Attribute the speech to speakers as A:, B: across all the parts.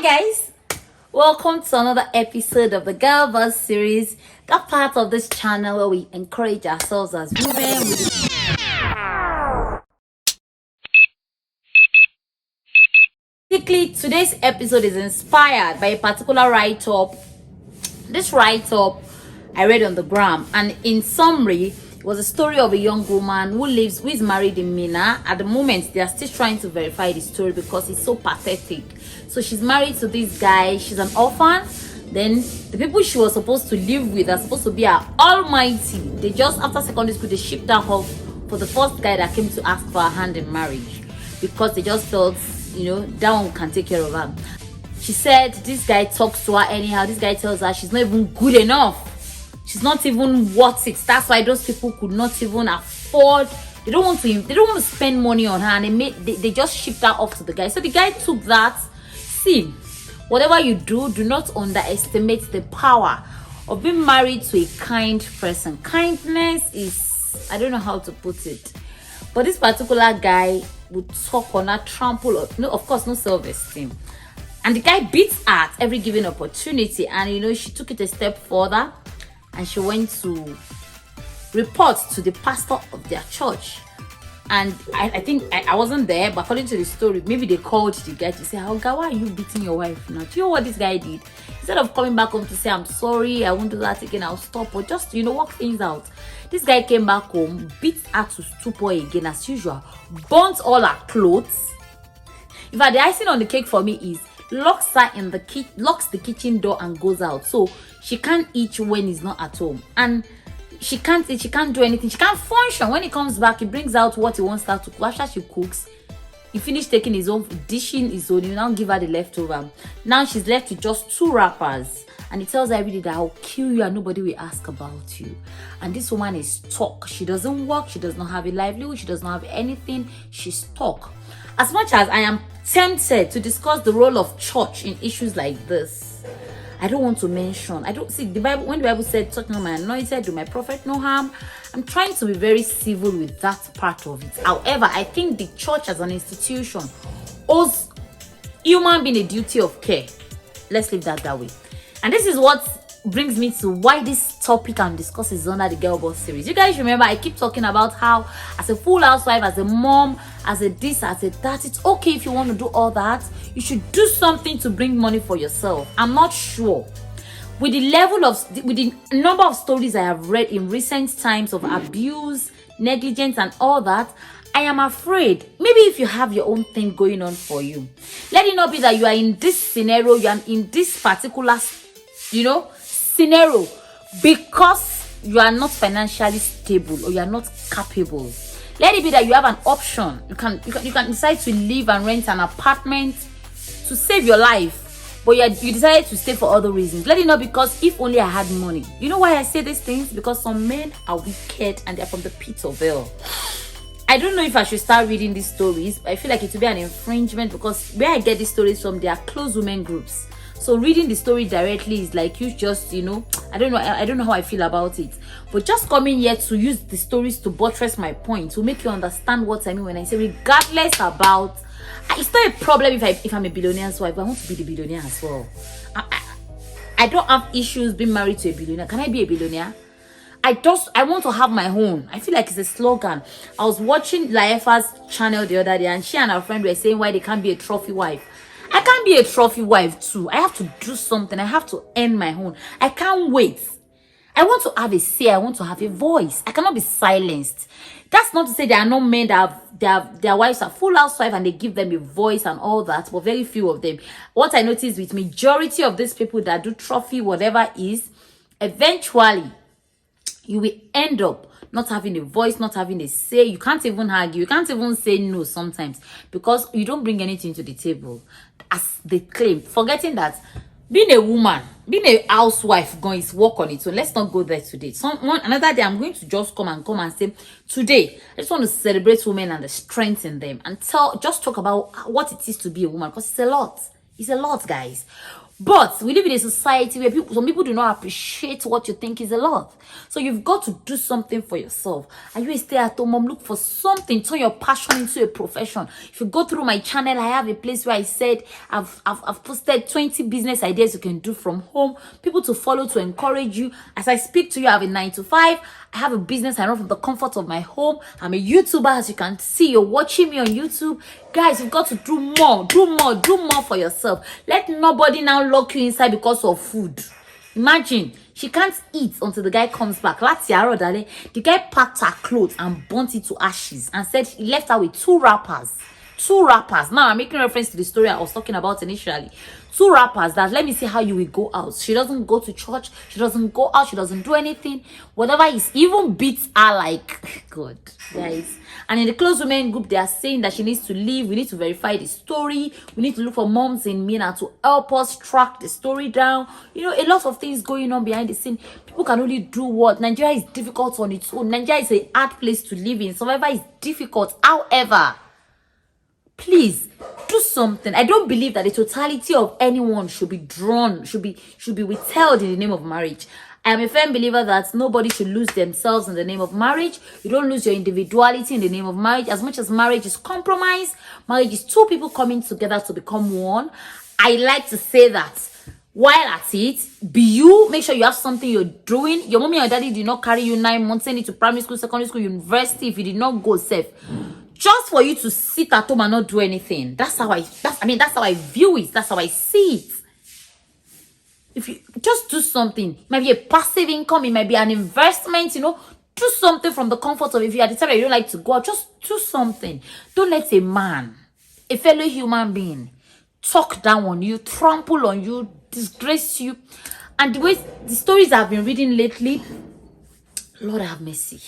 A: guys, welcome to another episode of the Girl Boss series, that part of this channel where we encourage ourselves as women. Basically, today's episode is inspired by a particular write-up. This write-up I read on the gram, and in summary, it was a story of a young woman who is married in Mina. At the moment, they are still trying to verify the story because it's so pathetic. So she's married to this guy. She's an orphan. Then the people she was supposed to live with are supposed to be her almighty. They just, after secondary school, they shipped her off for the first guy that came to ask for her hand in marriage because they just felt, that one can take care of her. She said this guy talks to her anyhow. This guy tells her she's not even good enough. She's not even worth it. That's why those people could not even afford. They don't want to spend money on her, and they just shipped her off to the guy. So the guy took that. See, whatever you do not underestimate the power of being married to a kind person. Kindness is, I don't know how to put it, but this particular guy would talk on her, trample on, no, of course, no self-esteem. And the guy beats her at every given opportunity. And she took it a step further and she went to report to the pastor of their church. And I think I wasn't there, but according to the story, maybe they called the guy to say, "Oh God, why are you beating your wife now?" Do you know what this guy did? Instead of coming back home to say, "I'm sorry, I won't do that again, I'll stop," or just work things out, this guy came back home, beat her to stupor again as usual, burnt all her clothes. In fact, the icing on the cake for me is locks the kitchen door and goes out, so she can't eat when he's not at home, and she can't eat, she can't do anything, she can't function. When he comes back, he brings out what he wants her to cook. After she cooks, he finished taking his own, dishing his own. You now give her the leftover. Now she's left with just 2 wrappers, and he tells her every day that I'll kill you and nobody will ask about you. And this woman is stuck. She doesn't work, she does not have a livelihood, she does not have anything. She's stuck. As much as I am tempted to discuss the role of church in issues like this, I don't want to mention. I don't see the Bible. When the Bible said, "Touching on my anointed, do my prophet no harm," I'm trying to be very civil with that part of it. However, I think the church as an institution owes human being a duty of care. Let's leave that way. And this is what brings me to why this topic and discuss is under the Girl Boss series. You guys remember I keep talking about how as a full housewife, as a mom, as a this, as a that, it's okay if you want to do all that. You should do something to bring money for yourself. I'm not sure with the number of stories I have read in recent times of abuse, negligence, and all that. I am afraid maybe if you have your own thing going on for you, let it not be that you are in this scenario, you are in this particular scenario because you are not financially stable or you are not capable. Let it be that you have an option. You can decide to live and rent an apartment to save your life, but you decided to stay for other reasons. Let it not because if only I had money. You know why I say these things? Because some men are wicked and they're from the pit of hell. I don't know if I should start reading these stories, but I feel like it will be an infringement because where I get these stories from, they are close women groups. So reading the story directly is like you just, I don't know how I feel about it. But just coming here to use the stories to buttress my point, to make you understand what I mean when I say regardless about, it's not a problem if I'm a billionaire's wife, but I want to be the billionaire as well. I don't have issues being married to a billionaire. Can I be a billionaire? I want to have my own. I feel like it's a slogan. I was watching Laefa's channel the other day, and she and her friend were saying why they can't be a trophy wife. I can't be a trophy wife too. I have to do something. I have to earn my own. I can't wait. I want to have a say. I want to have a voice. I cannot be silenced. That's not to say there are no men that their wives are full housewives and they give them a voice and all that, but very few of them. What I noticed with majority of these people that do trophy whatever is, eventually you will end up not having a voice, not having a say. You can't even argue. You can't even say no sometimes because you don't bring anything to the table, as they claim. Forgetting that being a woman, being a housewife, going to work on it. So let's not go there today. Another day, I'm going to just come and say, today, I just want to celebrate women and the strength in them and just talk about what it is to be a woman because it's a lot. It's a lot, guys. But we live in a society where some people do not appreciate what you think is a lot. So you've got to do something for yourself. Are you a stay-at-home mom? Look for something. Turn your passion into a profession. If you go through my channel, I have a place where I said I've posted 20 business ideas you can do from home. People to follow to encourage you. As I speak to you, I have a 9 to 5. I have a business I run from the comfort of my home. I'm a YouTuber, as you can see. You're watching me on YouTube. Guys, you've got to do more for yourself. Let nobody now lock you inside because of food. Imagine, she can't eat until the guy comes back. The guy packed her clothes and burnt it to ashes and said he left her with 2 wrappers. 2 rappers. Now I'm making reference to the story I was talking about initially. 2 rappers that, let me see how you will go out. She doesn't go to church. She doesn't go out. She doesn't do anything. Whatever is, even beats are like, God, guys. And in the close women group, they are saying that she needs to leave. We need to verify the story. We need to look for moms in MENA to help us track the story down. You know, a lot of things going on behind the scene. People can only do what? Nigeria is difficult on its own. Nigeria is a hard place to live in. Survival is difficult. However, please do something. I don't believe that the totality of anyone should be withheld in the name of marriage. I am a firm believer that nobody should lose themselves in the name of marriage. You don't lose your individuality in the name of marriage. As much as marriage is compromise, marriage is 2 people coming together to become one. I like to say that while at it, be you. Make sure you have something you're doing. Your mommy or daddy did not carry you 9 months, send you to primary school, secondary school, university. If you did not go safe, just for you to sit at home and not do anything. That's how I view it. That's how I see it. If you just do something, it might be a passive income, it might be an investment, you know, do something from the comfort of, if you are the type that you don't like to go out, just do something. Don't let a man, a fellow human being, talk down on you, trample on you, disgrace you. And the way the stories I've been reading lately, Lord have mercy.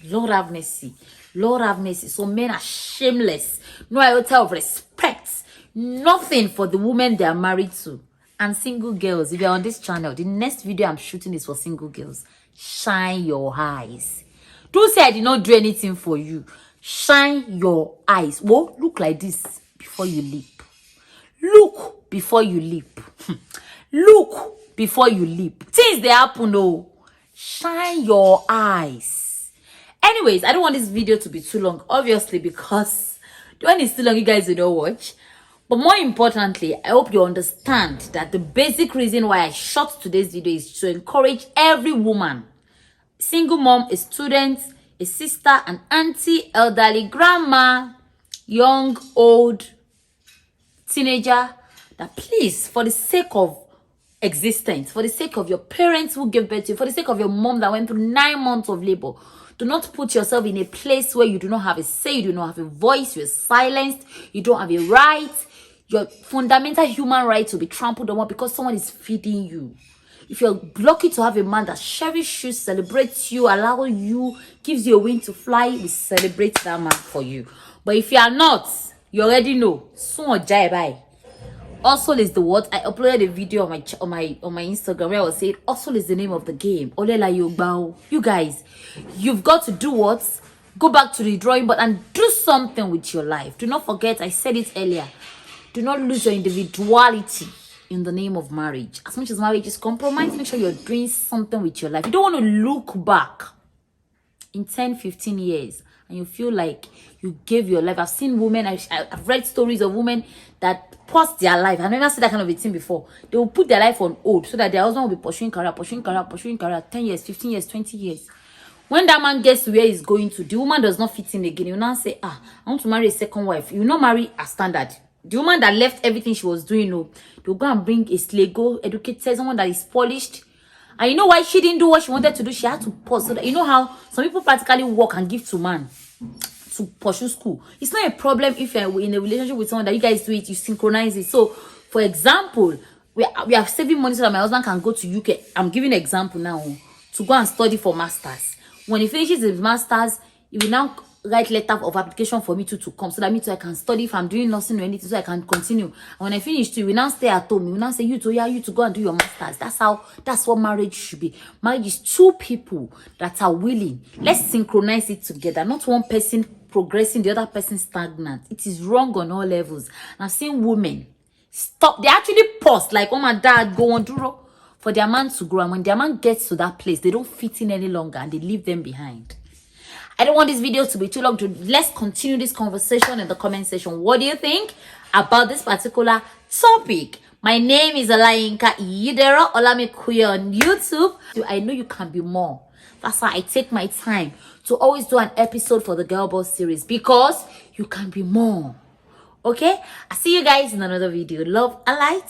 A: Lord have mercy. Lord have mercy. So men are shameless. No iota of respect. Nothing for the women they are married to. And single girls, if you're on this channel, the next video I'm shooting is for single girls. Shine your eyes. Don't say I did not do anything for you. Shine your eyes. Whoa, look like this before you leap. Look before you leap. Look before you leap. Things they happen, oh. Shine your eyes. Anyways, I don't want this video to be too long, obviously, because when it's too long, you guys will not watch. But more importantly, I hope you understand that the basic reason why I shot today's video is to encourage every woman, single mom, a student, a sister, an auntie, elderly, grandma, young, old, teenager, that please, for the sake of existence, for the sake of your parents who gave birth to you, for the sake of your mom that went through 9 months of labor, do not put yourself in a place where you do not have a say, you do not have a voice, you're silenced, you don't have a right. Your fundamental human right to be trampled on because someone is feeding you. If you're lucky to have a man that cherishes you, celebrates you, allows you, gives you a wing to fly, we celebrate that man for you. But if you are not, you already know. Soon jai bye. Hustle is the word. I uploaded a video on my Instagram where I was saying hustle is the name of the game. Olela yogbao. You guys, you've got to do what? Go back to the drawing board and do something with your life. Do not forget, I said it earlier. Do not lose your individuality in the name of marriage. As much as marriage is compromised, make sure you're doing something with your life. You don't want to look back in 10, 15 years and you feel like you gave your life. I've seen women, I've read stories of women that paused their life. I've never seen that kind of a thing before. They will put their life on hold so that their husband will be pursuing career, 10 years, 15 years, 20 years. When that man gets to where he's going to, the woman does not fit in again. You now say, I want to marry a second wife. You will not marry a standard. The woman that left everything she was doing, they'll go and bring a slego, educated, someone that is polished. And you know why she didn't do what she wanted to do? She had to pause. So that, you know how some people practically work and give to man to pursue school. It's not a problem if you're in a relationship with someone that you guys do it, you synchronize it. So, for example, we are saving money so that my husband can go to UK. I'm giving an example now to go and study for masters. When he finishes his masters, he will now write letter of application for me to come so that me too I can study if I'm doing nursing or anything so I can continue. And when I finish too, we now stay at home. We now say you to go and do your masters. That's what marriage should be. Marriage is 2 people that are willing. Let's synchronize it together. Not one person progressing, the other person stagnant. It is wrong on all levels. And I've seen women stop. They actually pause, like, oh my dad, go on, duro, for their man to grow. And when their man gets to that place, they don't fit in any longer and they leave them behind. I don't want this video to be too long. Let's continue this conversation in the comment section. What do you think about this particular topic? My name is Olayinka Iyidero Olamikuya on YouTube. I know you can be more. That's why I take my time to always do an episode for the Girl Boss series, because you can be more. Okay? I'll see you guys in another video. Love and light.